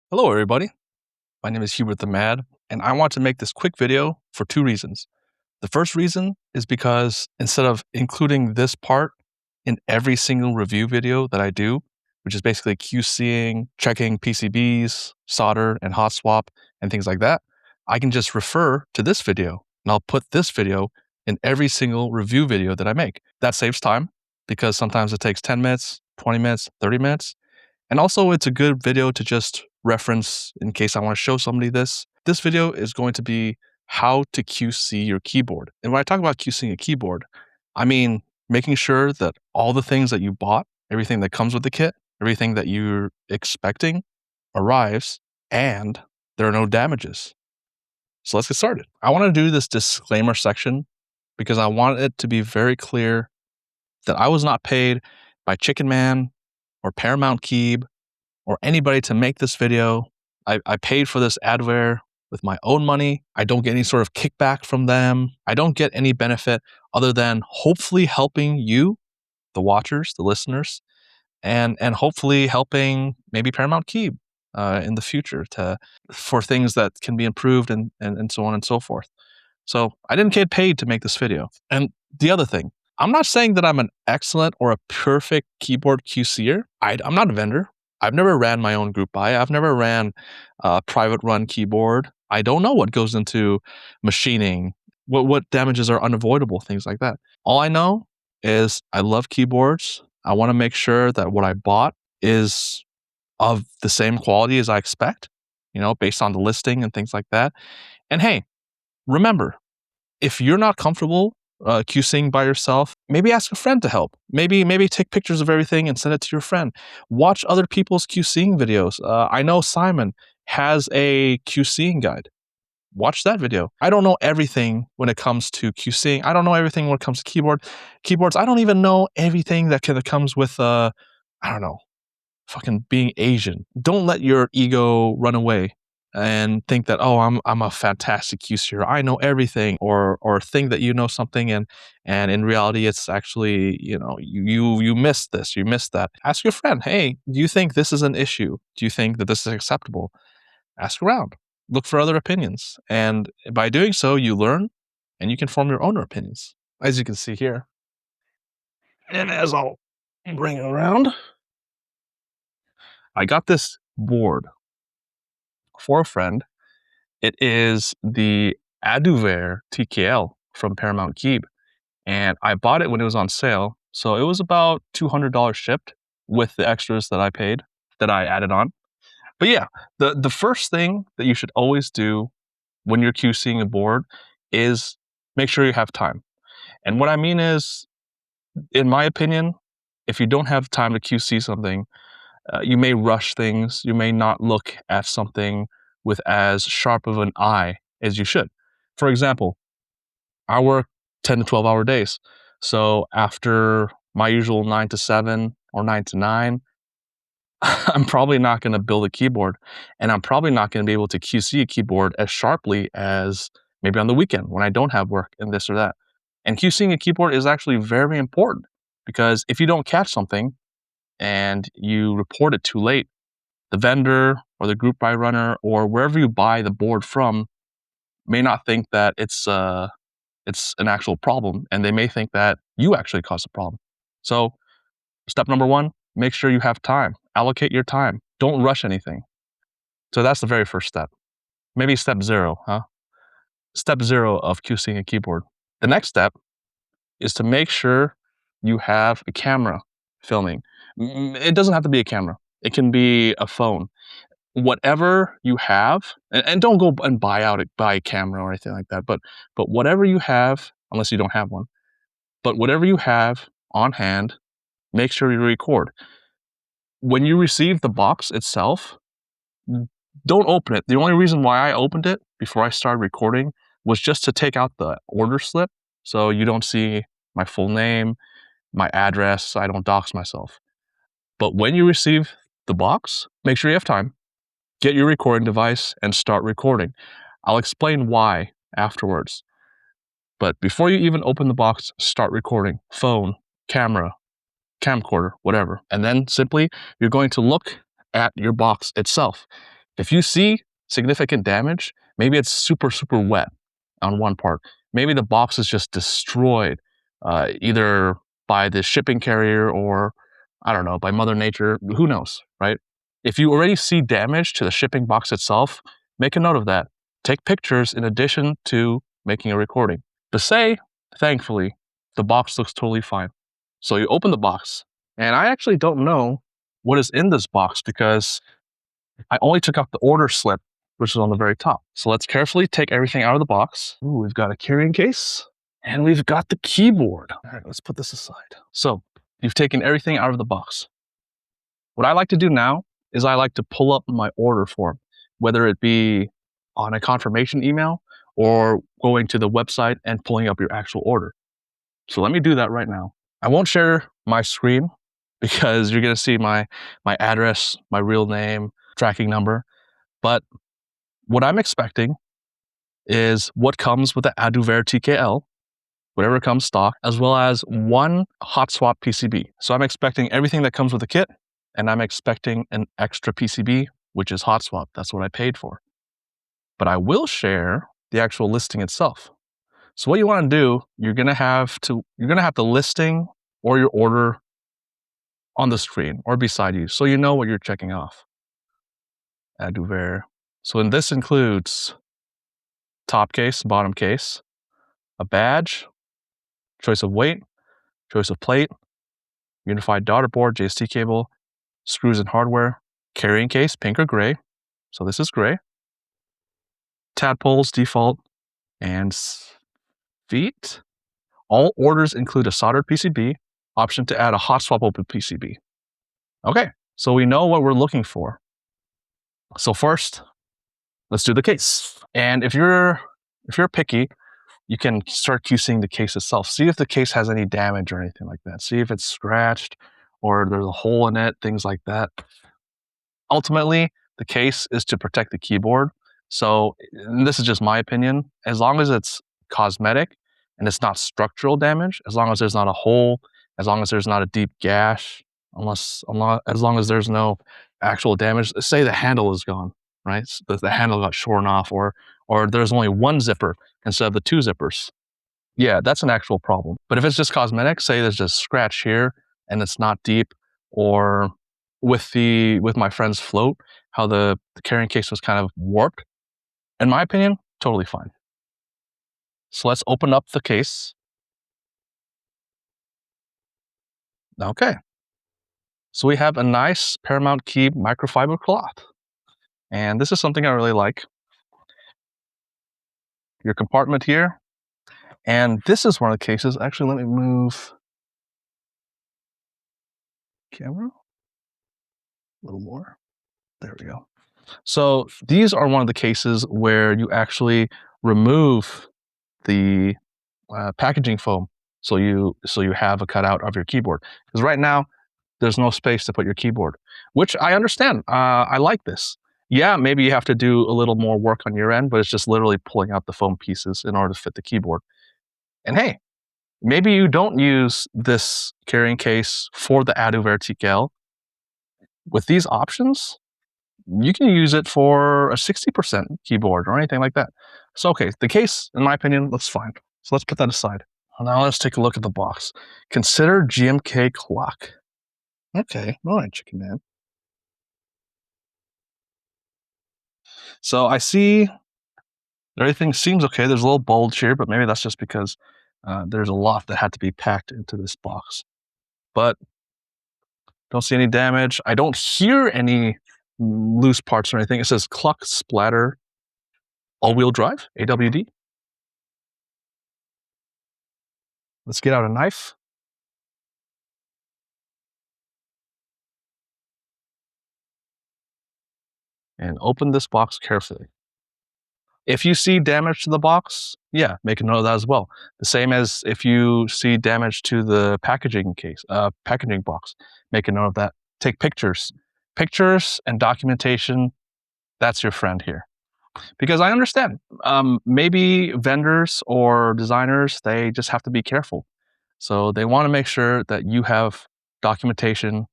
Hello everybody, my name is Hubert the Mad, and I want to make this quick video for two reasons. The first reason is because instead of including this part in every single review video that I do, which is basically QCing, checking PCBs, solder, and hot swap, and things like that, I can just refer to this video, and I'll put this video in every single review video that I make. That saves time, because sometimes it takes 10 minutes, 20 minutes, 30 minutes, and also it's a good video to just reference in case I want to show somebody this. This video is going to be how to QC your keyboard. And when I talk about QCing a keyboard, I mean making sure that all the things that you bought, everything that comes with the kit, everything that you're expecting arrives, and there are no damages. So let's get started. I want to do this disclaimer section because I want it to be very clear that I was not paid by Chicken Man or Paramount Keyb or anybody to make this video. I paid for this adware with my own money. I don't get any sort of kickback from them. I don't get any benefit other than hopefully helping you, the watchers, the listeners, and hopefully helping maybe Paramount Keyb in the future for things that can be improved and so on and so forth. So I didn't get paid to make this video. And the other thing, I'm not saying that I'm an excellent or a perfect keyboard QCer. I'm not a vendor. I've never ran my own group buy. I've never ran a private run keyboard. I don't know what goes into machining, what damages are unavoidable, things like that. All I know is I love keyboards. I want to make sure that what I bought is of the same quality as I expect, based on the listing and things like that. And hey, remember, if you're not comfortable QCing by yourself, maybe ask a friend to help. Maybe take pictures of everything and send it to your friend. Watch other people's QCing videos. I know Simon has a QCing guide. Watch that video. I don't know everything when it comes to QCing. I don't know everything when it comes to keyboards. I don't even know everything that comes with I don't know, fucking being Asian. Don't let your ego run away and think that, oh, I'm a fantastic QCer. I know everything, or think that you know something, and in reality it's actually, you missed this, you missed that. Ask your friend, hey, do you think this is an issue? Do you think that this is acceptable? Ask around. Look for other opinions. And by doing so, you learn and you can form your own opinions. As you can see here. And as I'll bring it around, I got this board for a friend. It is the Aduver TKL from Paramount Keyb, and I bought it when it was on sale. So it was about $200 shipped with the extras that I added on. But yeah, the first thing that you should always do when you're QCing a board is make sure you have time. And what I mean is, in my opinion, if you don't have time to QC something, you may rush things. You may not look at something with as sharp of an eye as you should. For example, I work 10 to 12-hour days. So after my usual 9 to 7 or 9 to 9, I'm probably not going to build a keyboard, and I'm probably not going to be able to QC a keyboard as sharply as maybe on the weekend when I don't have work and this or that. And QCing a keyboard is actually very important, because if you don't catch something and you report it too late, the vendor or the group buy runner or wherever you buy the board from may not think that it's an actual problem, and they may think that you actually caused the problem. So step number one, make sure you have time. Allocate your time. Don't rush anything. So that's the very first step. Maybe step zero, huh? Step zero of QCing a keyboard. The next step is to make sure you have a camera filming. It doesn't have to be a camera. It can be a phone. Whatever you have, and don't go and buy a camera or anything like that, but whatever you have, unless you don't have one, but whatever you have on hand, make sure you record. When you receive the box itself, don't open it. The only reason why I opened it before I started recording was just to take out the order slip, so you don't see my full name, my address, I don't dox myself. But when you receive the box, make sure you have time. Get your recording device and start recording. I'll explain why afterwards. But before you even open the box, start recording. Phone, camera, camcorder, whatever. And then simply, you're going to look at your box itself. If you see significant damage, maybe it's super, super wet on one part. Maybe the box is just destroyed, either by the shipping carrier or, I don't know, by Mother Nature. Who knows, right? If you already see damage to the shipping box itself, make a note of that. Take pictures in addition to making a recording. But say, thankfully, the box looks totally fine. So you open the box, and I actually don't know what is in this box because I only took out the order slip, which is on the very top. So let's carefully take everything out of the box. Ooh, we've got a carrying case and we've got the keyboard. All right, let's put this aside. So you've taken everything out of the box. What I like to do now is I like to pull up my order form, whether it be on a confirmation email or going to the website and pulling up your actual order. So let me do that right now. I won't share my screen because you're going to see my address, my real name, tracking number. But what I'm expecting is what comes with the Aduver TKL, whatever comes stock, as well as one hotswap PCB. So I'm expecting everything that comes with the kit, and I'm expecting an extra PCB, which is hotswap. That's what I paid for. But I will share the actual listing itself. So what you want to do, you're gonna have the listing or your order on the screen or beside you, so you know what you're checking off. Aduver. So this includes top case, bottom case, a badge, choice of weight, choice of plate, unified daughter board, JST cable, screws and hardware, carrying case, pink or gray. So this is gray. Tadpoles, default, and feet. All orders include a soldered PCB, option to add a hot swap open PCB. Okay, so we know what we're looking for. So first, let's do the case. And if you're picky, you can start QCing the case itself. See if the case has any damage or anything like that. See if it's scratched or there's a hole in it, things like that. Ultimately, the case is to protect the keyboard. So, and this is just my opinion, as long as it's cosmetic and it's not structural damage, as long as there's not a hole, as long as there's not a deep gash, as long as there's no actual damage, say the handle is gone, right? The handle got shorn off, or there's only one zipper instead of the two zippers. Yeah, that's an actual problem. But if it's just cosmetic, say there's just a scratch here and it's not deep, or with my friend's float, how the carrying case was kind of warped, in my opinion, totally fine. So let's open up the case. Okay. So we have a nice Paramount Key microfiber cloth. And this is something I really like. Your compartment here. And this is one of the cases. Actually, let me move camera a little more. There we go. So these are one of the cases where you actually remove the packaging foam, so you have a cutout of your keyboard. Because right now there's no space to put your keyboard, which I understand. I like this. Yeah, maybe you have to do a little more work on your end, but it's just literally pulling out the foam pieces in order to fit the keyboard. And hey, maybe you don't use this carrying case for the Aduver TKL. With these options, you can use it for a 60% keyboard or anything like that. So, okay, the case, in my opinion, looks fine. So let's put that aside. Now let's take a look at the box. Consider GMK clock. Okay, all right, chicken man. So I see everything seems okay. There's a little bulge here, but maybe that's just because there's a lot that had to be packed into this box. But don't see any damage. I don't hear any loose parts or anything. It says clock splatter all-wheel drive, AWD. Let's get out a knife. And open this box carefully. If you see damage to the box, yeah, make a note of that as well. The same as if you see damage to the packaging box, make a note of that. Take pictures. Pictures and documentation, that's your friend here. Because I understand, maybe vendors or designers, they just have to be careful. So they want to make sure that you have documentation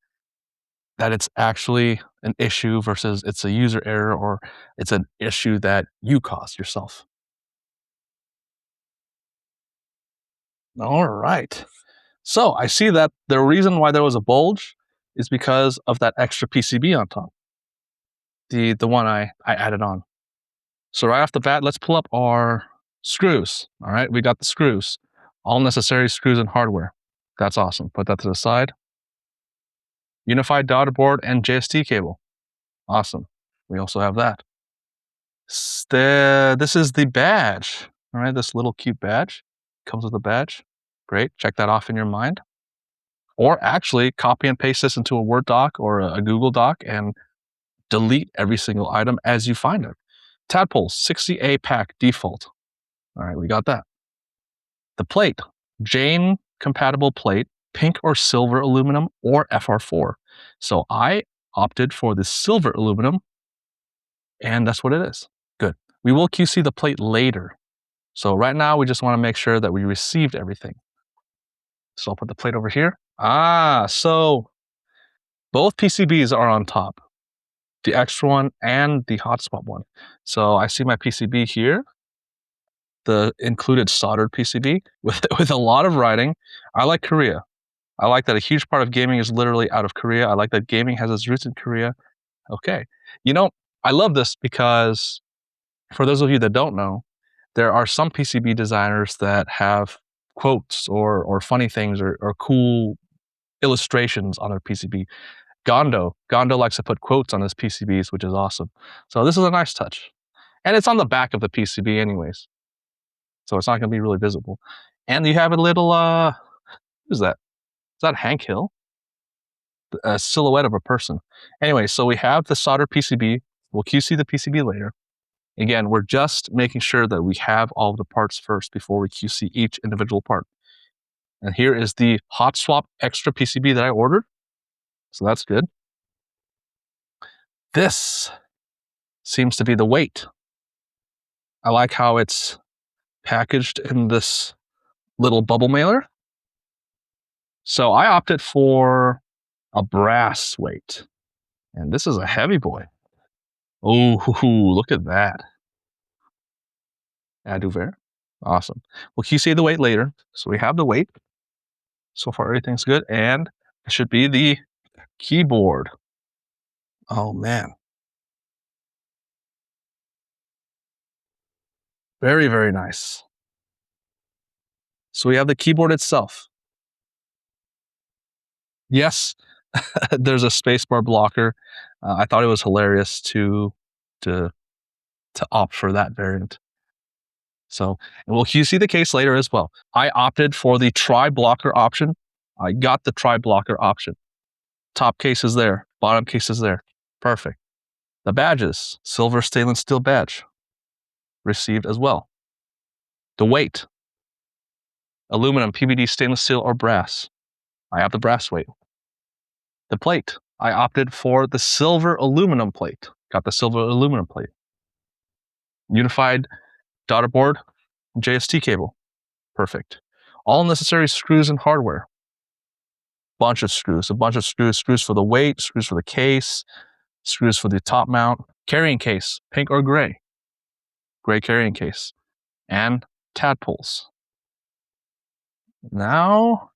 that it's actually an issue versus it's a user error or it's an issue that you caused yourself. All right. So I see that the reason why there was a bulge is because of that extra PCB on top, the one I added on. So right off the bat, let's pull up our screws. All right, we got the screws, all necessary screws and hardware. That's awesome. Put that to the side. Unified daughter board and JST cable. Awesome. We also have that. This is the badge. All right, this little cute badge comes with a badge. Great. Check that off in your mind. Or actually copy and paste this into a Word doc or a Google Doc and delete every single item as you find it. Tadpoles, 60A pack default. All right, we got that. The plate, Jane compatible plate, pink or silver aluminum or FR4. So I opted for the silver aluminum, and that's what it is. Good. We will QC the plate later. So right now we just want to make sure that we received everything. So I'll put the plate over here. So both PCBs are on top, the extra one and the hotswap one. So I see my PCB here, the included soldered PCB with a lot of writing. I like Korea. I like that a huge part of gaming is literally out of Korea. I like that gaming has its roots in Korea. Okay. I love this because for those of you that don't know, there are some PCB designers that have quotes or funny things or cool illustrations on their PCB. Gondo likes to put quotes on his PCBs, which is awesome. So this is a nice touch. And it's on the back of the PCB anyways. So it's not going to be really visible. And you have a little, who's that? Is that Hank Hill? A silhouette of a person. Anyway, so we have the solder PCB. We'll QC the PCB later. Again, we're just making sure that we have all of the parts first before we QC each individual part. And here is the hot swap extra PCB that I ordered. So that's good. This seems to be the weight. I like how it's packaged in this little bubble mailer. So I opted for a brass weight. And this is a heavy boy. Oh, look at that. Add ouvert. Awesome. We'll QC the weight later. So we have the weight. So far, everything's good. And it should be the keyboard. Oh, man. Very, very nice. So we have the keyboard itself. Yes, there's a spacebar blocker. I thought it was hilarious to opt for that variant. So we'll QC the case later as well. I opted for the tri-blocker option. I got the tri-blocker option. Top case is there. Bottom case is there. Perfect. The badges, silver stainless steel badge, received as well. The weight, aluminum, PVD, stainless steel, or brass. I have the brass weight. The plate, I opted for the silver aluminum plate. Got the silver aluminum plate. Unified daughter board, JST cable. Perfect. All necessary screws and hardware. A bunch of screws screws for the weight, screws for the case, screws for the top mount, carrying case, pink or gray carrying case, and tadpoles. Now,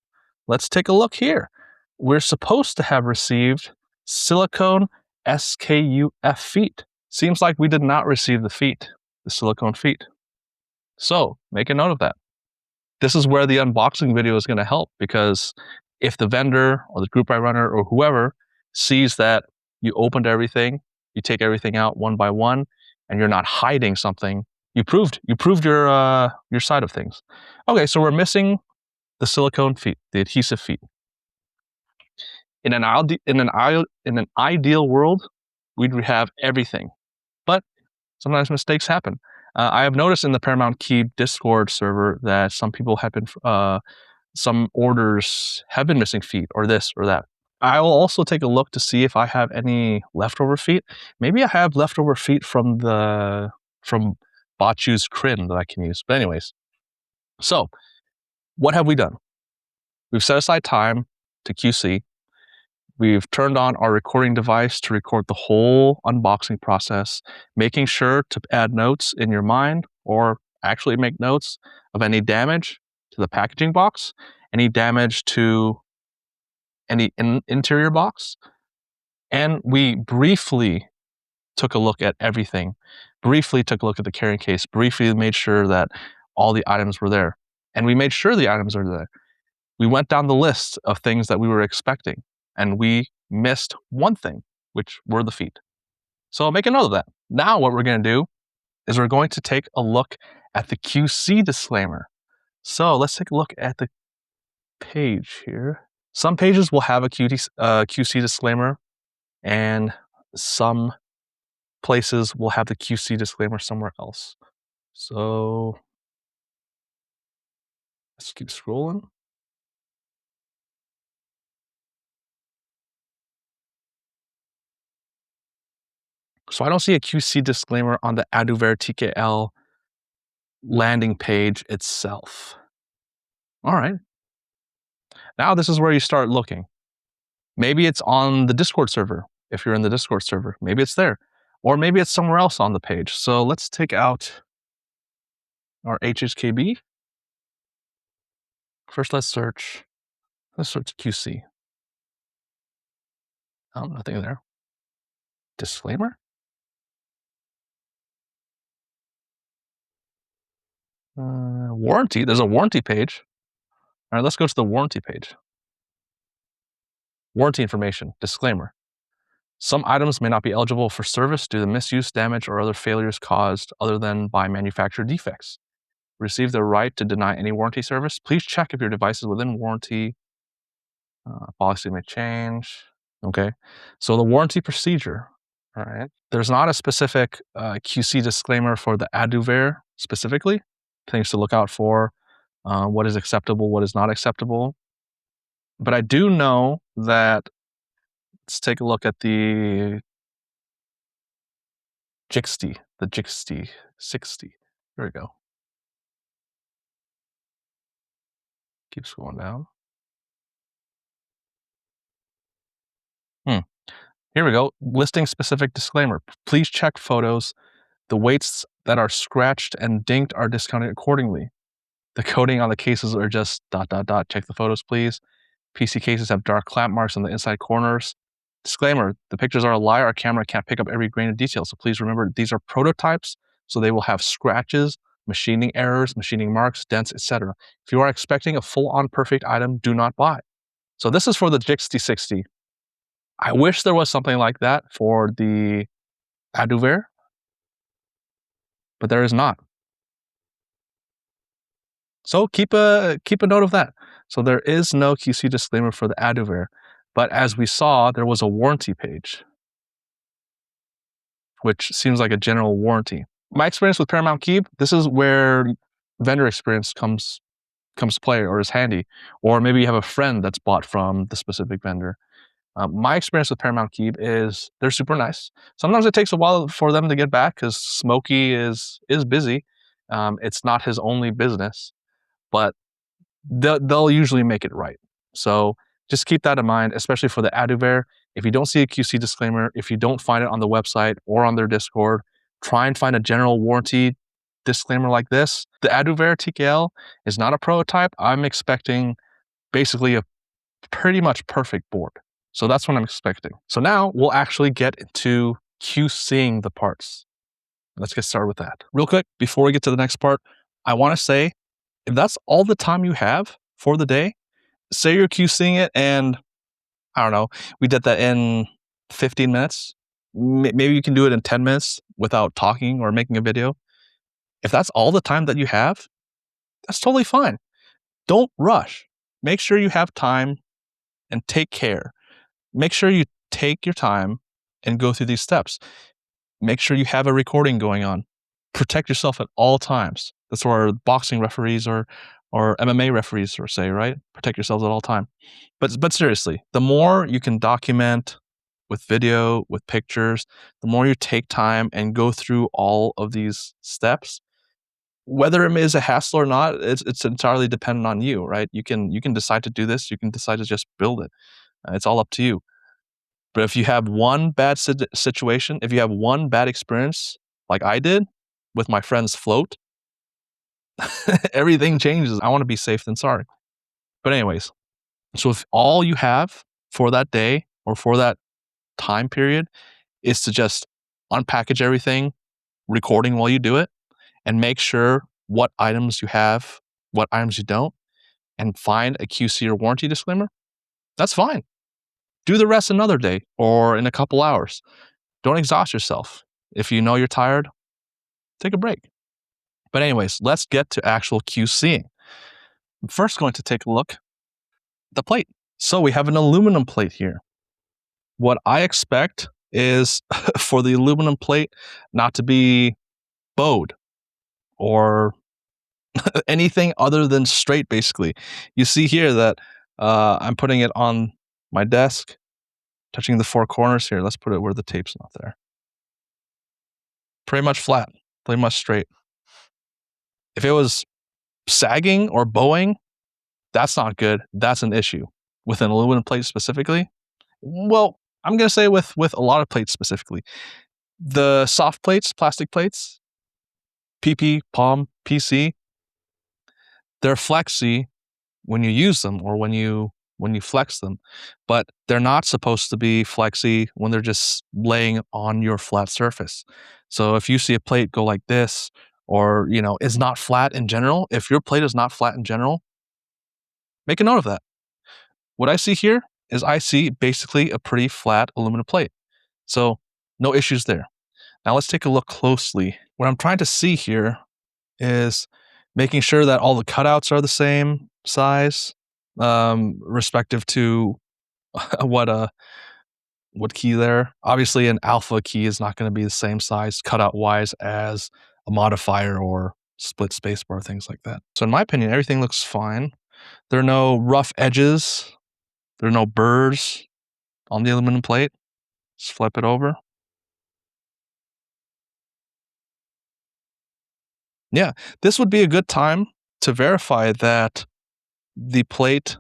let's take a look here. We're supposed to have received silicone SKUF feet. Seems like we did not receive the feet, the silicone feet. So make a note of that. This is where the unboxing video is going to help, because if the vendor or the group buy runner or whoever sees that you opened everything, you take everything out one by one, and you're not hiding something, you proved your side of things. Okay, so we're missing the silicone feet, the adhesive feet. In an ideal world, we'd have everything, but sometimes mistakes happen. I have noticed in the Paramount Key Discord server that some people have been, some orders have been missing feet or this or that. I will also take a look to see if I have any leftover feet. Maybe I have leftover feet from Bachu's Crin that I can use. But anyways, so what have we done? We've set aside time to QC. We've turned on our recording device to record the whole unboxing process, making sure to add notes in your mind or actually make notes of any damage to the packaging box, any damage to any interior box. And we briefly took a look at everything, briefly took a look at the carrying case, briefly made sure that all the items were there. And we made sure the items are there. We went down the list of things that we were expecting, and we missed one thing, which were the feet. So make a note of that. Now what we're going to do is we're going to take a look at the QC disclaimer. So let's take a look at the page here. Some pages will have a QC disclaimer, and some places will have the QC disclaimer somewhere else. So let's keep scrolling. So I don't see a QC disclaimer on the Aduver TKL landing page itself. All right. Now this is where you start looking. Maybe it's on the Discord server. If you're in the Discord server, maybe it's there. Or maybe it's somewhere else on the page. So let's take out our HHKB. First, let's search QC. Oh, nothing there. Disclaimer? Warranty. There's a warranty page. All right, let's go to the warranty page. Warranty information. Disclaimer. Some items may not be eligible for service due to misuse, damage, or other failures caused other than by manufacturer defects. Receive the right to deny any warranty service. Please check if your device is within warranty. Policy may change. Okay, so the warranty procedure. All right, there's not a specific QC disclaimer for the Aduver specifically. Things to look out for, what is acceptable, what is not acceptable. But I do know that, let's take a look at the JSON 60. There we go. Keeps going down. Here we go. Listing specific disclaimer. Please check photos. The weights that are scratched and dinked are discounted accordingly. The coating on the cases are just ... Check the photos, please. PC cases have dark clamp marks on the inside corners. Disclaimer, the pictures are a lie. Our camera can't pick up every grain of detail. So please remember, these are prototypes, so they will have scratches, machining errors, machining marks, dents, etc. If you are expecting a full-on perfect item, do not buy. So this is for the JSON 60. I wish there was something like that for the Aduver, but there is not. So keep a note of that. So there is no QC disclaimer for the Aduver, but as we saw, there was a warranty page, which seems like a general warranty. My experience with Paramount Key, this is where vendor experience comes to play or is handy, or maybe you have a friend that's bought from the specific vendor. My experience with Paramount Key is they're super nice. Sometimes it takes a while for them to get back because Smokey is busy. It's not his only business, but they'll usually make it right. So just keep that in mind, especially for the Aduver. If you don't see a QC disclaimer, if you don't find it on the website or on their Discord, try and find a general warranty disclaimer like this. The Aduver TKL is not a prototype. I'm expecting basically a pretty much perfect board. So that's what I'm expecting. So now we'll actually get into QCing the parts. Let's get started with that. Real quick, before we get to the next part, I want to say, if that's all the time you have for the day, say you're QCing it and, I don't know, we did that in 15 minutes. Maybe you can do it in 10 minutes without talking or making a video. If that's all the time that you have, that's totally fine. Don't rush. Make sure you have time and take care. Make sure you take your time and go through these steps. Make sure you have a recording going on. Protect yourself at all times. That's what our boxing referees or MMA referees say, right? Protect yourselves at all time. But seriously, the more you can document with video, with pictures, the more you take time and go through all of these steps, whether it is a hassle or not, it's entirely dependent on you, right? You can decide to do this. You can decide to just build it. It's all up to you. But if you have one bad situation, if you have one bad experience, like I did with my friend's float, everything changes. I want to be safe than sorry. But anyways, so if all you have for that day or for that time period is to just unpackage everything, recording while you do it, and make sure what items you have, what items you don't, and find a QC or warranty disclaimer, that's fine. Do the rest another day or in a couple hours. Don't exhaust yourself. If you know you're tired, take a break. But anyways, let's get to actual QCing. I'm first going to take a look at the plate. So we have an aluminum plate here. What I expect is for the aluminum plate not to be bowed or anything other than straight, basically. You see here that I'm putting it on my desk, touching the four corners here. Let's put it where the tape's not there. Pretty much flat, pretty much straight. If it was sagging or bowing, that's not good. That's an issue. With an aluminum plate specifically, well, I'm going to say with a lot of plates specifically. The soft plates, plastic plates, PP, POM, PC, they're flexy when you use them or when you flex them, but they're not supposed to be flexy when they're just laying on your flat surface. So if you see a plate go like this or, is not flat in general, if your plate is not flat in general, make a note of that. What I see here is I see basically a pretty flat aluminum plate. So no issues there. Now let's take a look closely. What I'm trying to see here is making sure that all the cutouts are the same size, respective to what key there. Obviously, an alpha key is not going to be the same size cutout wise as a modifier or split spacebar, things like that. So in my opinion, everything looks fine. There are no rough edges. There are no burrs on the aluminum plate. Just flip it over. Yeah, this would be a good time to verify that the plate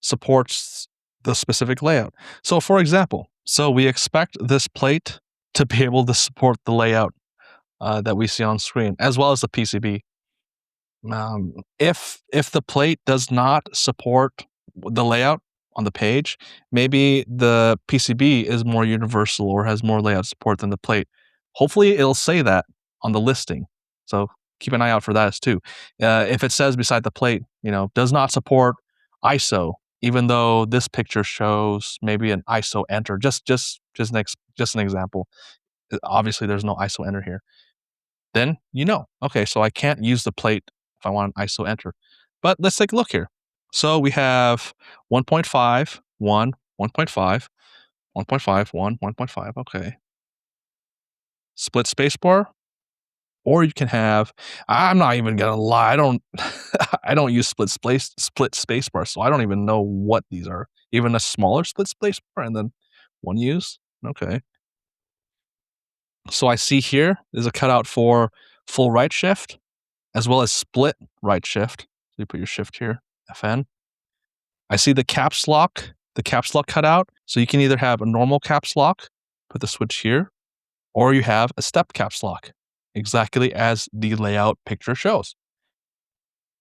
supports the specific layout. So for example, we expect this plate to be able to support the layout that we see on screen, as well as the PCB. If the plate does not support the layout on the page, maybe the PCB is more universal or has more layout support than the plate. Hopefully, it'll say that on the listing. So keep an eye out for that as too. If it says beside the plate, does not support ISO, even though this picture shows maybe an ISO enter. Just an example. Obviously, there's no ISO enter here. Then okay, so I can't use the plate if I want an ISO enter. But let's take a look here. So we have 1.5, 1, 1.5, 1.5, 1, 1.5. Okay. Split spacebar, or you can have. I'm not even gonna lie. I don't. I don't use split spacebar, so I don't even know what these are. Even a smaller split spacebar, and then one use. Okay. So I see here is a cutout for full right shift, as well as split right shift. So you put your shift here, FN. I see the caps lock cutout. So you can either have a normal caps lock, put the switch here, or you have a step caps lock, exactly as the layout picture shows.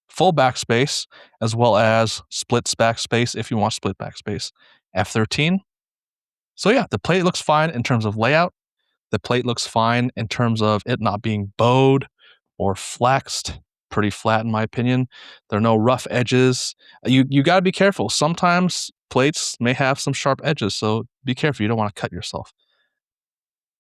Full backspace, as well as split backspace if you want split backspace. F13. So yeah, the plate looks fine in terms of layout. The plate looks fine in terms of it not being bowed or flexed. Pretty flat in my opinion. There are no rough edges. You got to be careful. Sometimes plates may have some sharp edges, so be careful. You don't want to cut yourself.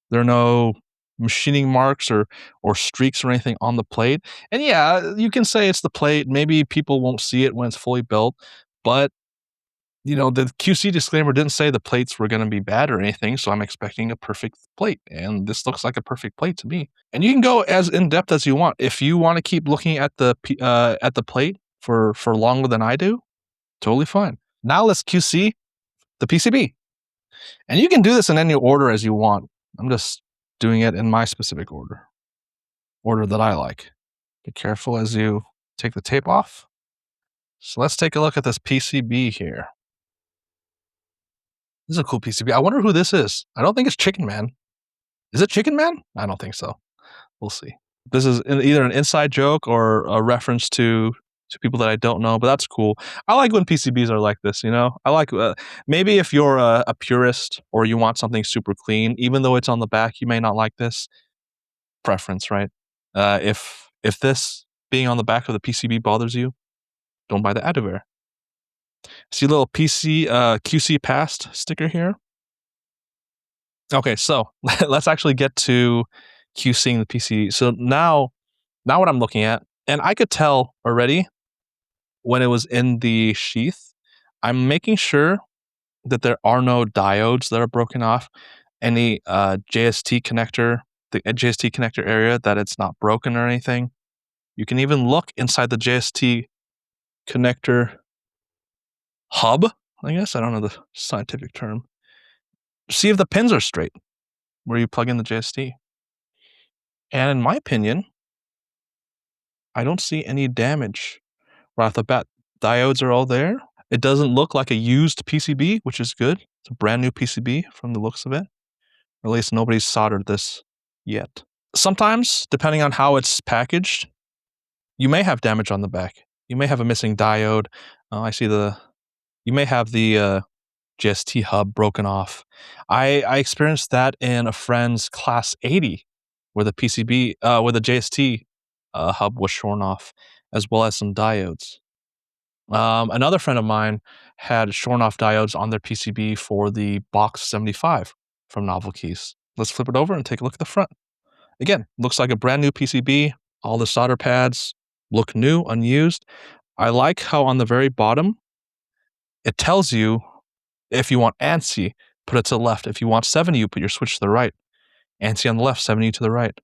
There are no machining marks or streaks or anything on the plate. And yeah, you can say it's the plate. Maybe people won't see it when it's fully built, but the QC disclaimer didn't say the plates were going to be bad or anything, so I'm expecting a perfect plate, and this looks like a perfect plate to me. And you can go as in depth as you want. If you want to keep looking at the plate for longer than I do, totally fine. Now let's QC the PCB, and you can do this in any order as you want. I'm just doing it in my specific order that I like. Be careful as you take the tape off. So let's take a look at this PCB here. This is a cool PCB. I wonder who this is. I don't think it's Chicken Man. Is it Chicken Man? I don't think so. We'll see. This is either an inside joke or a reference to people that I don't know, but that's cool. I like when PCBs are like this, you know? I like, maybe if you're a purist or you want something super clean, even though it's on the back, you may not like this. Preference, right? If this being on the back of the PCB bothers you, don't buy the adware. See a little QC passed sticker here? Okay, so let's actually get to QCing the PCB. So now what I'm looking at, and I could tell already when it was in the sheath, I'm making sure that there are no diodes that are broken off, any JST connector, the JST connector area, that it's not broken or anything. You can even look inside the JST connector hub, I guess. I don't know the scientific term. See if the pins are straight where you plug in the JST. And in my opinion, I don't see any damage right off the bat. Diodes are all there. It doesn't look like a used PCB, which is good. It's a brand new PCB from the looks of it. Or at least nobody's soldered this yet. Sometimes, depending on how it's packaged, you may have damage on the back. You may have a missing diode. I see you may have the JST hub broken off. I experienced that in a friend's Class 80, where the JST hub was shorn off, as well as some diodes. Another friend of mine had shorn off diodes on their PCB for the Box 75 from Novel Keys. Let's flip it over and take a look at the front. Again, looks like a brand new PCB. All the solder pads look new, unused. I like how on the very bottom, it tells you if you want ANSI, put it to the left. If you want 7U, put your switch to the right. ANSI on the left, 7U to the right.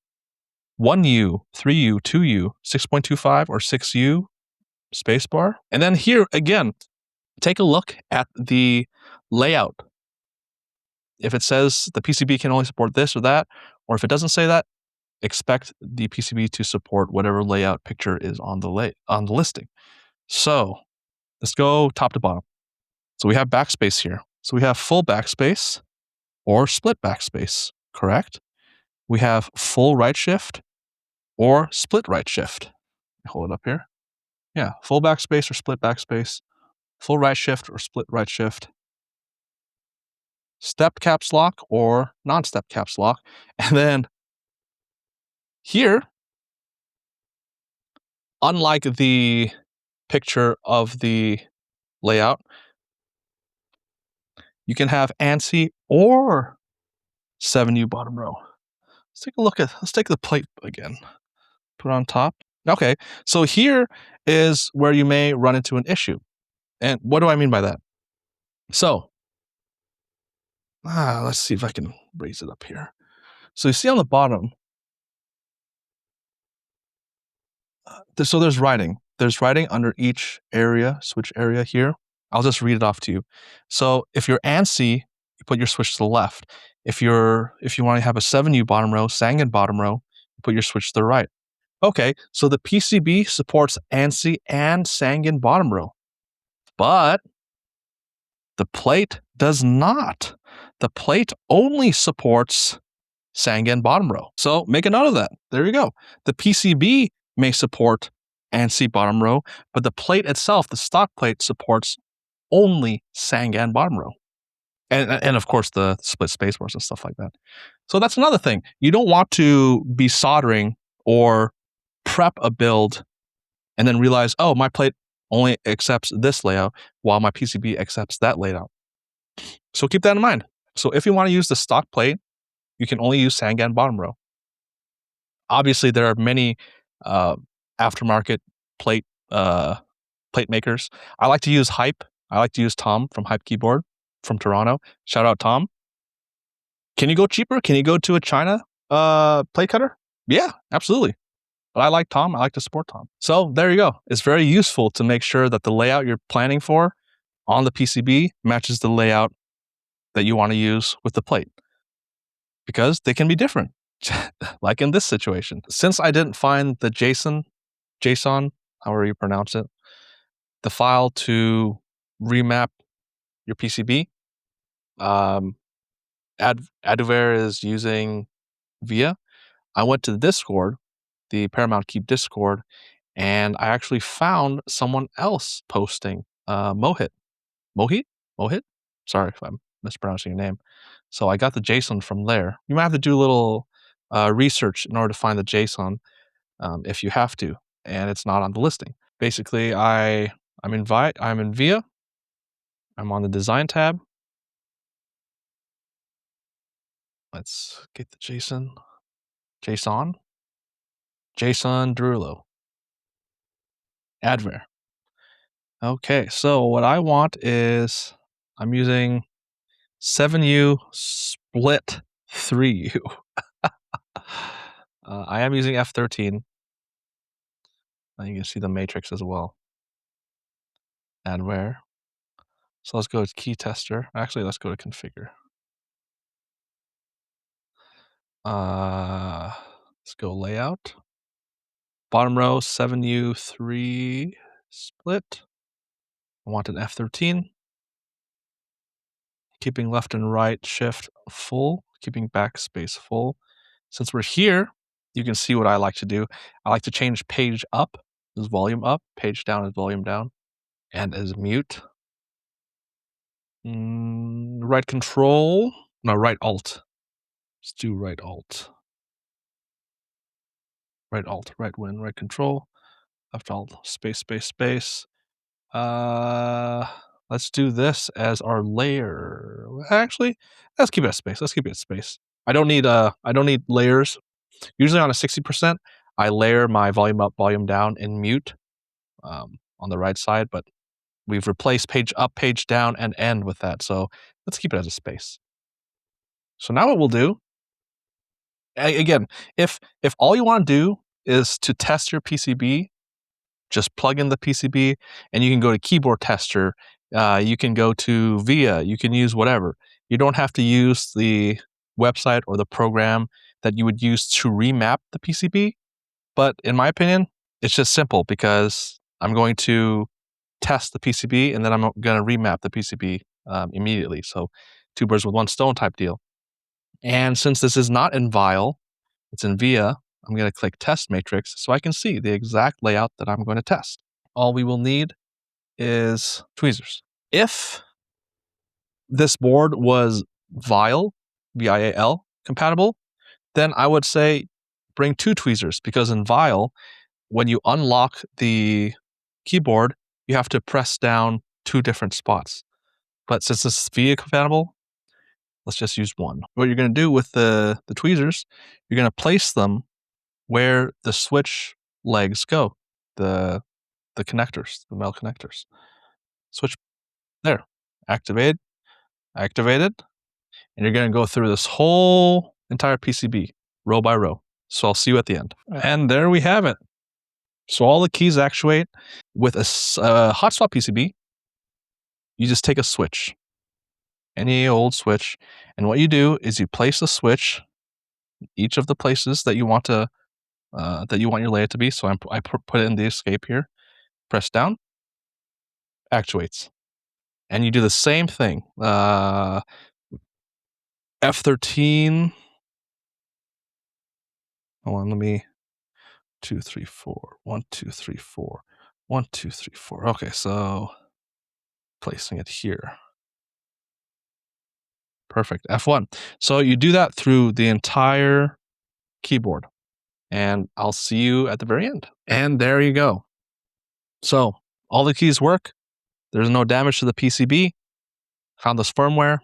1U, 3U, 2U, 6.25 or 6U spacebar. And then here, again, take a look at the layout. If it says the PCB can only support this or that, or if it doesn't say that, expect the PCB to support whatever layout picture is on the listing. So let's go top to bottom. So we have backspace here. So we have full backspace or split backspace, correct? We have full right shift or split right shift. Hold it up here. Yeah, full backspace or split backspace, full right shift or split right shift, step caps lock or non-step caps lock. And then here, unlike the picture of the layout, you can have ANSI or 7U bottom row. Let's take the plate again. Put it on top. Okay, so here is where you may run into an issue. And what do I mean by that? So, let's see if I can raise it up here. So you see on the bottom, so there's writing. There's writing under each area, switch area here. I'll just read it off to you. So if you're ANSI, you put your switch to the left. If you want to have a 7U bottom row, Sangen bottom row, you put your switch to the right. Okay, so the PCB supports ANSI and Sangen bottom row, but the plate does not. The plate only supports Sangen bottom row. So make a note of that. There you go. The PCB may support ANSI bottom row, but the plate itself, the stock plate, supports only Sangen bottom row. And of course the split spacebars and stuff like that. So that's another thing. You don't want to be soldering or prep a build and then realize, oh, my plate only accepts this layout while my PCB accepts that layout. So keep that in mind. So if you want to use the stock plate, you can only use Sangen bottom row. Obviously, there are many aftermarket plate makers. I like to use Hype. I like to use Tom from Hype Keyboard from Toronto. Shout out Tom. Can you go cheaper? Can you go to a China plate cutter? Yeah, absolutely. But I like Tom. I like to support Tom. So there you go. It's very useful to make sure that the layout you're planning for on the PCB matches the layout that you want to use with the plate, because they can be different, like in this situation. Since I didn't find the JSON, however you pronounce it, the file to remap your PCB, Adware is using VIA. I went to the Discord, the Paramount Keep Discord, and I actually found someone else posting Mohit. Mohit? Sorry if I'm mispronouncing your name. So I got the JSON from there. You might have to do a little research in order to find the JSON if you have to, and it's not on the listing. Basically, I'm in VIA. I'm on the design tab. Let's get the JSON Derulo. Adware. Okay, so what I want is I'm using 7U split 3U. I am using F13. You can see the matrix as well. Adware. So let's go to key tester. Actually, let's go to configure. Let's go layout. Bottom row 7U3 split. I want an F13. Keeping left and right shift full, keeping backspace full. Since we're here, you can see what I like to do. I like to change page up is volume up, page down is volume down, and as mute. Right control, no, right alt. Let's do right alt. Right alt, right win, right control, left alt, space, space, space. Let's do this as our layer. Actually, let's keep it at space. Let's keep it at space. I don't need layers. Usually on a 60%, I layer my volume up, volume down in mute on the right side, but we've replaced page up, page down, and end with that. So let's keep it as a space. So now what we'll do, again, if all you want to do is to test your PCB, just plug in the PCB and you can go to keyboard tester. You can go to VIA. You can use whatever. You don't have to use the website or the program that you would use to remap the PCB. But in my opinion, it's just simple because I'm going to test the PCB and then I'm going to remap the PCB immediately. So 2 birds with 1 stone type deal. And since this is not in Vile, it's in VIA, I'm going to click test matrix so I can see the exact layout that I'm going to test. All we will need is tweezers. If this board was Vile, VIAL compatible, then I would say bring 2 tweezers because in Vile, when you unlock the keyboard, you have to press down 2 different spots. But since this is VIA compatible, let's just use 1. What you're going to do with the tweezers, you're going to place them where the switch legs go, the connectors, the metal connectors. Switch there, activated, and you're going to go through this whole entire PCB, row by row. So I'll see you at the end. And there we have it. So all the keys actuate with a hotswap PCB. You just take a switch, any old switch, and what you do is you place the switch each of the places that you want to your layout to be. So I put it in the escape here. Press down, actuates, and you do the same thing. F13. Hold on, let me. 2, 3, 4. 1, 2, 3, 4. 1, 2, 3, 4. Okay, so placing it here. Perfect. F1. So you do that through the entire keyboard, and I'll see you at the very end. And there you go. So all the keys work. There's no damage to the PCB. Found this firmware.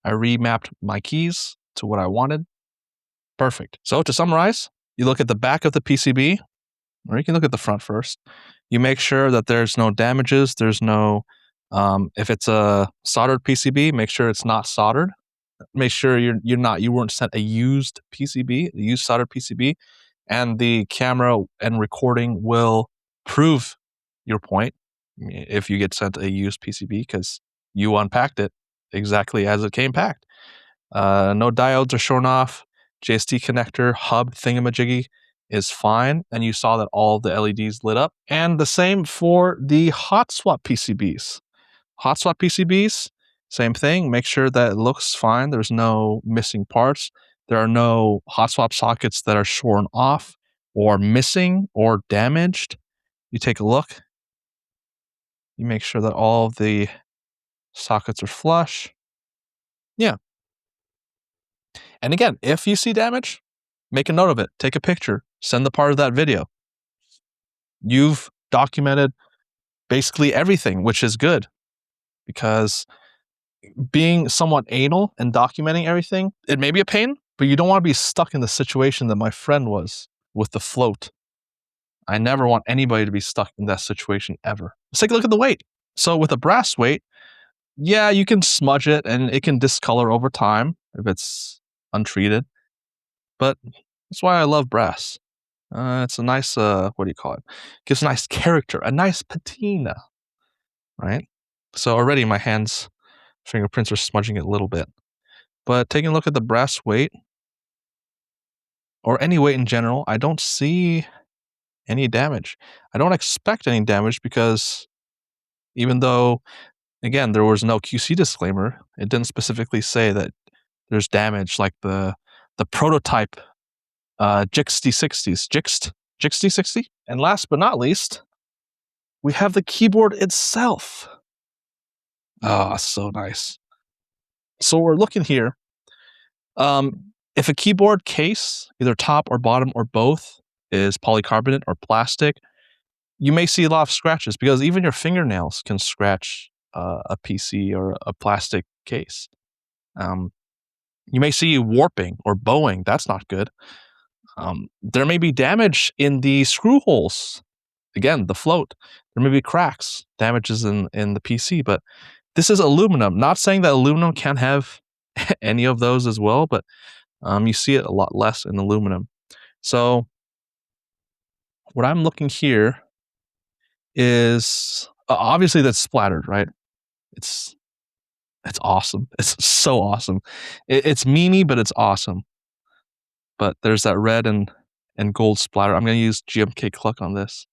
I remapped my keys to what I wanted. Perfect. So to summarize, you look at the back of the PCB, or you can look at the front first. You make sure that there's no damages. There's no, if it's a soldered PCB, make sure it's not soldered. Make sure you weren't sent a used PCB, a used soldered PCB, and the camera and recording will prove your point if you get sent a used PCB because you unpacked it exactly as it came packed. No diodes are shown off. JST connector hub thingamajiggy is fine, and you saw that all the LEDs lit up. And the same for the hotswap PCBs. Hotswap PCBs, Same thing, make sure that it looks fine. There's no missing parts. There are no hot swap sockets that are shorn off or missing or damaged. You take a look. You make sure that all of the sockets are flush. Yeah. And again, if you see damage, make a note of it. Take a picture. Send the part of that video. You've documented basically everything, which is good, because being somewhat anal and documenting everything, it may be a pain, but you don't want to be stuck in the situation that my friend was with the float. I never want anybody to be stuck in that situation ever. Let's take a look at the weight. So with a brass weight, yeah, you can smudge it and it can discolor over time if it's untreated. But that's why I love brass. It's a nice, what do you call it? Gives a nice character, a nice patina, right? So already my fingerprints are smudging it a little bit. But taking a look at the brass weight, or any weight in general, I don't see any damage. I don't expect any damage because even though, again, there was no QC disclaimer, it didn't specifically say that there's damage like the prototype Jixty60. And last but not least, we have the keyboard itself. Oh, so nice. So we're looking here. If a keyboard case, either top or bottom or both, is polycarbonate or plastic, you may see a lot of scratches because even your fingernails can scratch a PC or a plastic case. You may see warping or bowing. That's not good. There may be damage in the screw holes. Again, the float. There may be cracks, damages in the PC, but this is aluminum. Not saying that aluminum can't have any of those as well, but you see it a lot less in aluminum. So what I'm looking here is obviously that's splattered, right? It's awesome. It's so awesome. It's memey, but it's awesome. But there's that red and gold splatter. I'm going to use GMK Cluck on this.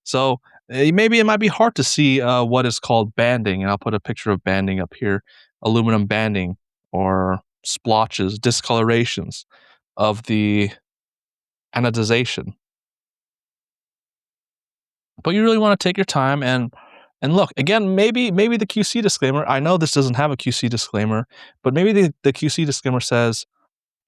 So maybe it might be hard to see what is called banding, and I'll put a picture of banding up here. Aluminum banding or splotches, discolorations of the anodization. But you really want to take your time and look. Again, maybe the QC disclaimer, I know this doesn't have a QC disclaimer, but maybe the QC disclaimer says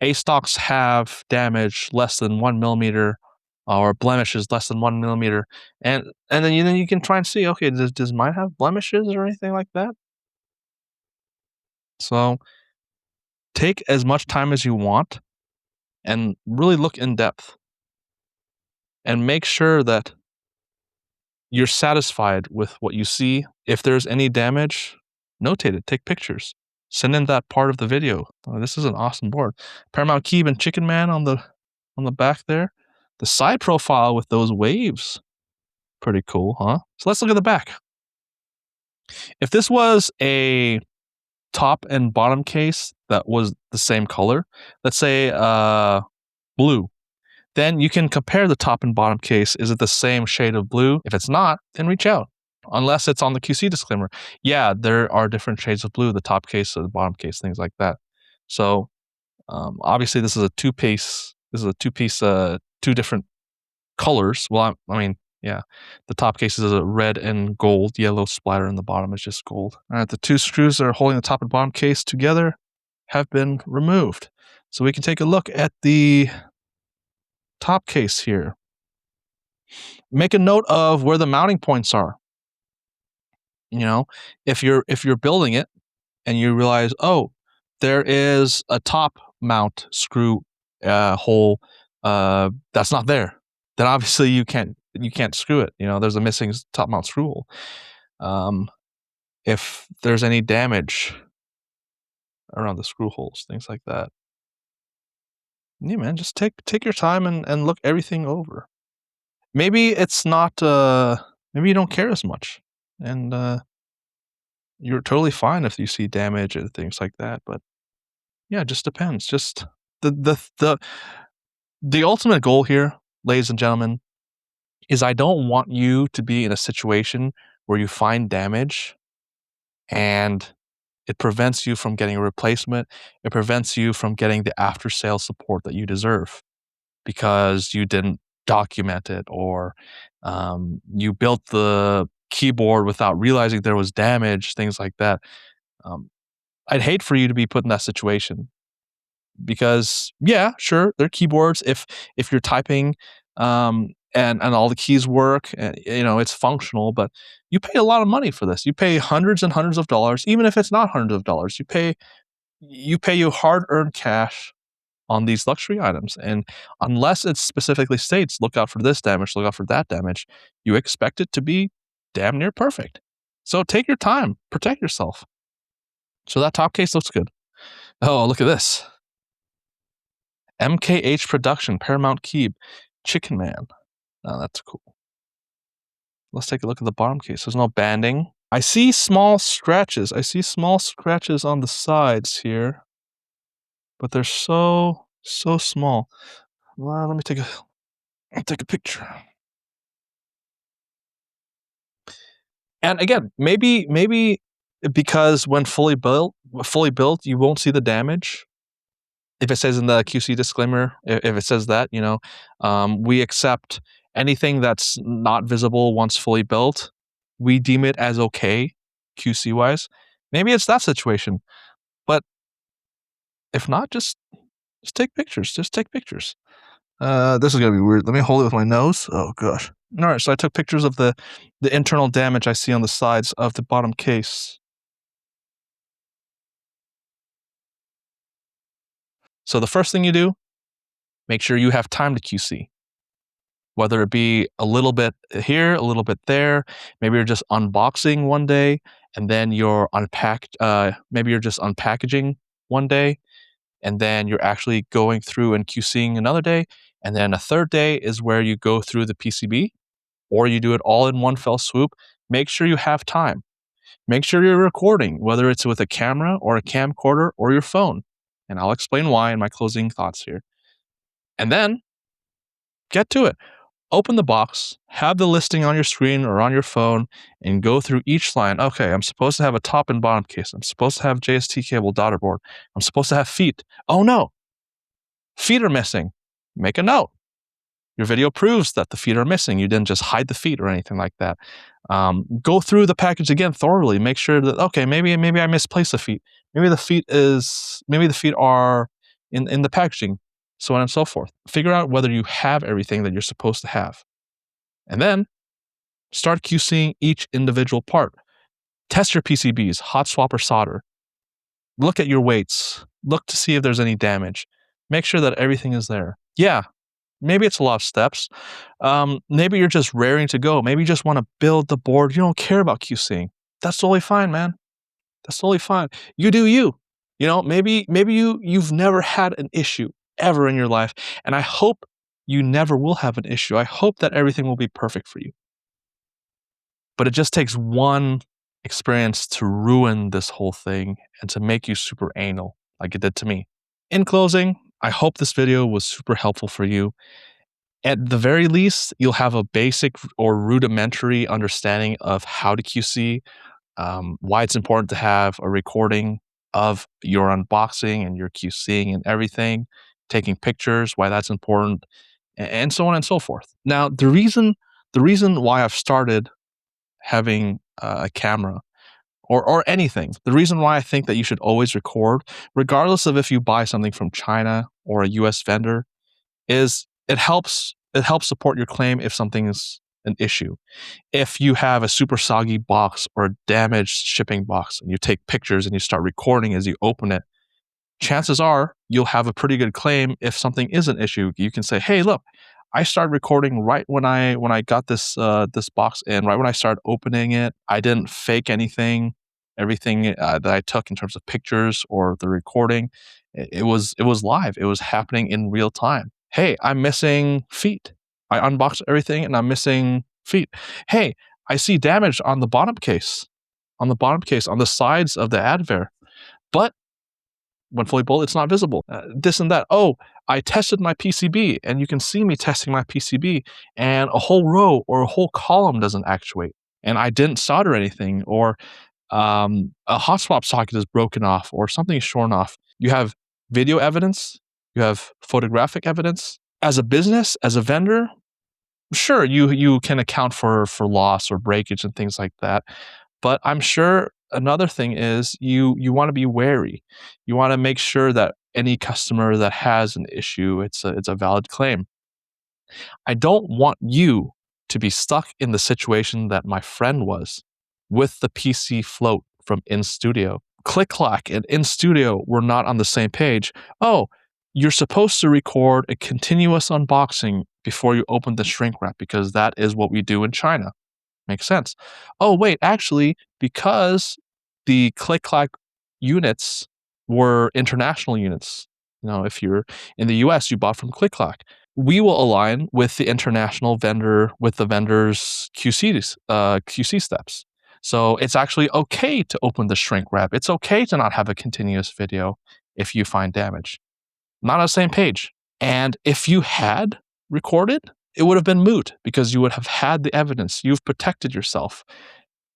A stocks have damage less than 1 millimeter or blemishes less than 1 millimeter. And then you can try and see, okay, does mine have blemishes or anything like that? So take as much time as you want and really look in depth and make sure that you're satisfied with what you see. If there's any damage, notate it, take pictures, send in that part of the video. This is an awesome board. Paramount Keeb and Chicken Man on the back there. The side profile with those waves, pretty cool, huh? So let's look at the back. If this was a top and bottom case that was the same color, let's say blue, then you can compare the top and bottom case. Is it the same shade of blue? If it's not, then reach out. Unless it's on the QC disclaimer. Yeah, there are different shades of blue, the top case or the bottom case, things like that. So obviously this is a two-piece, two different colors. Well, I mean, yeah, the top case is a red and gold, yellow splatter, and the bottom is just gold. All right, the two screws that are holding the top and bottom case together have been removed. So we can take a look at the top case here. Make a note of where the mounting points are. You know, if you're building it and you realize, oh, there is a top mount screw hole that's not there, then obviously you can't screw it. You know, there's a missing top mount screw hole. If there's any damage around the screw holes, things like that. Yeah, man, just take your time and look everything over. Maybe it's not. Maybe you don't care as much, and you're totally fine if you see damage and things like that. But yeah, it just depends. Just the ultimate goal here, ladies and gentlemen, is I don't want you to be in a situation where you find damage and It prevents you from getting a replacement. It prevents you from getting the after-sales support that you deserve because you didn't document it, or you built the keyboard without realizing there was damage, things like that. Um, I'd hate for you to be put in that situation because, yeah, sure, they're keyboards. If you're typing, and all the keys work, and it's functional, but you pay a lot of money for this. You pay hundreds and hundreds of dollars, even if it's not hundreds of dollars. You pay your hard-earned cash on these luxury items, and unless it specifically states, look out for this damage, look out for that damage, you expect it to be damn near perfect. So take your time, protect yourself. So that top case looks good. Oh, look at this. MKH Production, Paramount Keep, Chicken Man. Oh, that's cool. Let's take a look at the bottom case. There's no banding. I see small scratches. I see small scratches on the sides here, but they're so small. Well, let me take a picture. And again, maybe because when fully built, you won't see the damage. If it says in the QC disclaimer, if it says that, we accept anything that's not visible once fully built, we deem it as okay, QC wise. Maybe it's that situation, but if not, just take pictures. Just take pictures. This is gonna be weird. Let me hold it with my nose. Oh gosh. All right, so I took pictures of the internal damage I see on the sides of the bottom case. So the first thing you do, make sure you have time to QC. Whether it be a little bit here, a little bit there. Maybe you're just unboxing one day, and then you're unpacked. Maybe you're just unpackaging one day, and then you're actually going through and QCing another day. And then a third day is where you go through the PCB, or you do it all in one fell swoop. Make sure you have time. Make sure you're recording, whether it's with a camera or a camcorder or your phone. And I'll explain why in my closing thoughts here. And then get to it. Open the box, have the listing on your screen or on your phone, and go through each line. Okay, I'm supposed to have a top and bottom case. I'm supposed to have JST cable daughter board. I'm supposed to have feet. Oh no, feet are missing. Make a note. Your video proves that the feet are missing. You didn't just hide the feet or anything like that. Go through the package again thoroughly. Make sure that, okay, maybe I misplaced the feet. Maybe the feet are in the packaging, so on and so forth. Figure out whether you have everything that you're supposed to have. And then start QCing each individual part. Test your PCBs, hot swap or solder. Look at your weights. Look to see if there's any damage. Make sure that everything is there. Yeah, maybe it's a lot of steps. Maybe you're just raring to go. Maybe you just want to build the board. You don't care about QCing. That's totally fine, man. That's totally fine. You do you. Maybe you've never had an issue ever in your life, and I hope you never will have an issue. I hope that everything will be perfect for you. But it just takes one experience to ruin this whole thing and to make you super anal like it did to me. In closing, I hope this video was super helpful for you. At the very least, you'll have a basic or rudimentary understanding of how to QC, why it's important to have a recording of your unboxing and your QCing and everything, taking pictures, why that's important, and so on and so forth. Now, the reason why I've started having a camera or anything, the reason why I think that you should always record, regardless of if you buy something from China or a US vendor, is it helps support your claim if something is an issue. If you have a super soggy box or a damaged shipping box and you take pictures and you start recording as you open it, chances are you'll have a pretty good claim if something is an issue. You can say, hey, look, I started recording right when I got this box in, right when I started opening it. I didn't fake anything. Everything that I took in terms of pictures or the recording, it was live. It was happening in real time. Hey, I'm missing feet. I unboxed everything and I'm missing feet. Hey, I see damage on the bottom case, on the sides of the adver, but when fully built, it's not visible. This and that. Oh, I tested my PCB, and you can see me testing my PCB, and a whole row or a whole column doesn't actuate, and I didn't solder anything, or A hot swap socket is broken off or something is shorn off. You have video evidence, you have photographic evidence. As a business, as a vendor, sure, you can account for loss or breakage and things like that. But I'm sure another thing is you want to be wary. You want to make sure that any customer that has an issue, it's a valid claim. I don't want you to be stuck in the situation that my friend was with the PC float from In Studio. Click Clack and In Studio were not on the same page. Oh, you're supposed to record a continuous unboxing before you open the shrink wrap because that is what we do in China. Makes sense. Oh, wait, actually, because the Click Clack units were international units. If you're in the US, you bought from Click Clack. We will align with the international vendor, with the vendor's QC steps. So it's actually okay to open the shrink wrap. It's okay to not have a continuous video if you find damage. Not on the same page. And if you had recorded, it would have been moot because you would have had the evidence. You've protected yourself.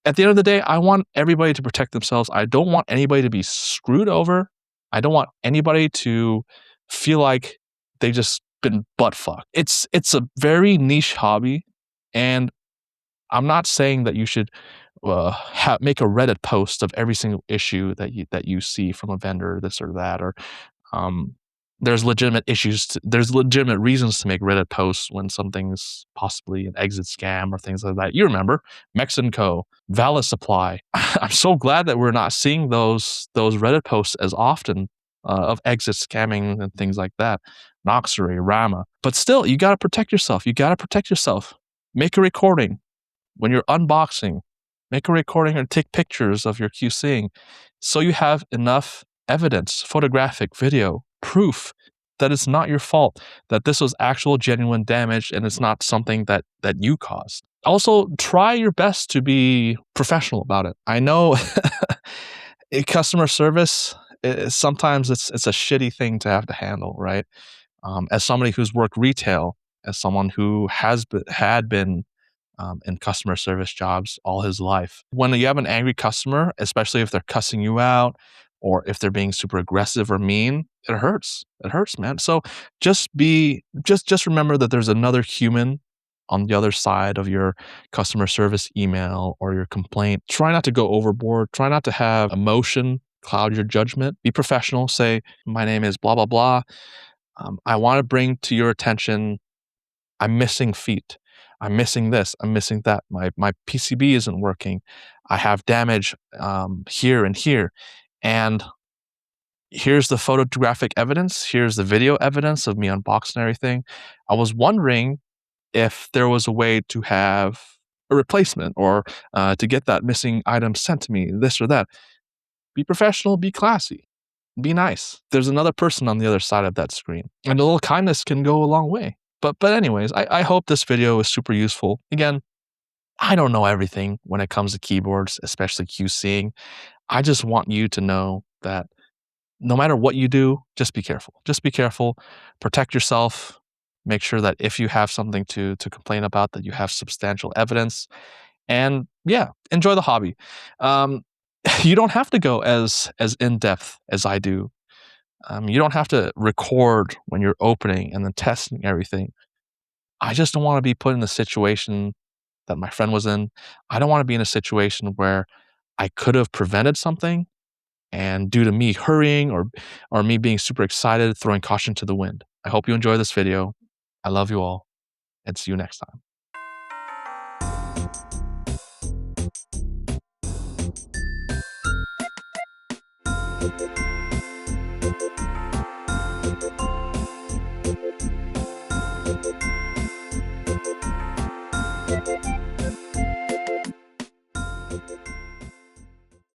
At the end of the day, I want everybody to protect themselves. I don't want anybody to be screwed over. I don't want anybody to feel like they just been butt fucked. It's a very niche hobby, and I'm not saying that you should make a Reddit post of every single issue that you see from a vendor, this or that, or um, there's legitimate there's legitimate reasons to make Reddit posts when something's possibly an exit scam or things like that. You remember Mexico, Valid Supply. I'm so glad that we're not seeing those Reddit posts as often of exit scamming and things like that. Noxery, Rama. But still, you got to protect yourself. You got to protect yourself. Make a recording when you're unboxing. Make a recording or take pictures of your QCing so you have enough evidence, photographic, video, proof that it's not your fault, that this was actual genuine damage and it's not something that you caused. Also, try your best to be professional about it. I know customer service, sometimes it's a shitty thing to have to handle, right? As somebody who's worked retail, as someone who had been in customer service jobs all his life. When you have an angry customer, especially if they're cussing you out or if they're being super aggressive or mean, it hurts. It hurts, man. So just remember that there's another human on the other side of your customer service email or your complaint. Try not to go overboard. Try not to have emotion cloud your judgment. Be professional. Say, my name is blah, blah, blah. I want to bring to your attention, I'm missing feet. I'm missing this. I'm missing that. My PCB isn't working. I have damage here and here. And here's the photographic evidence. Here's the video evidence of me unboxing everything. I was wondering if there was a way to have a replacement or to get that missing item sent to me, this or that. Be professional, be classy, be nice. There's another person on the other side of that screen. And a little kindness can go a long way. But anyways, I hope this video is super useful. Again, I don't know everything when it comes to keyboards, especially QCing. I just want you to know that no matter what you do, just be careful. Just be careful. Protect yourself. Make sure that if you have something to complain about, that you have substantial evidence. And yeah, enjoy the hobby. Um, you don't have to go as in depth as I do. You don't have to record when you're opening and then testing everything. I just don't want to be put in the situation that my friend was in. I don't want to be in a situation where I could have prevented something, and due to me hurrying or me being super excited, throwing caution to the wind. I hope you enjoy this video. I love you all, and see you next time.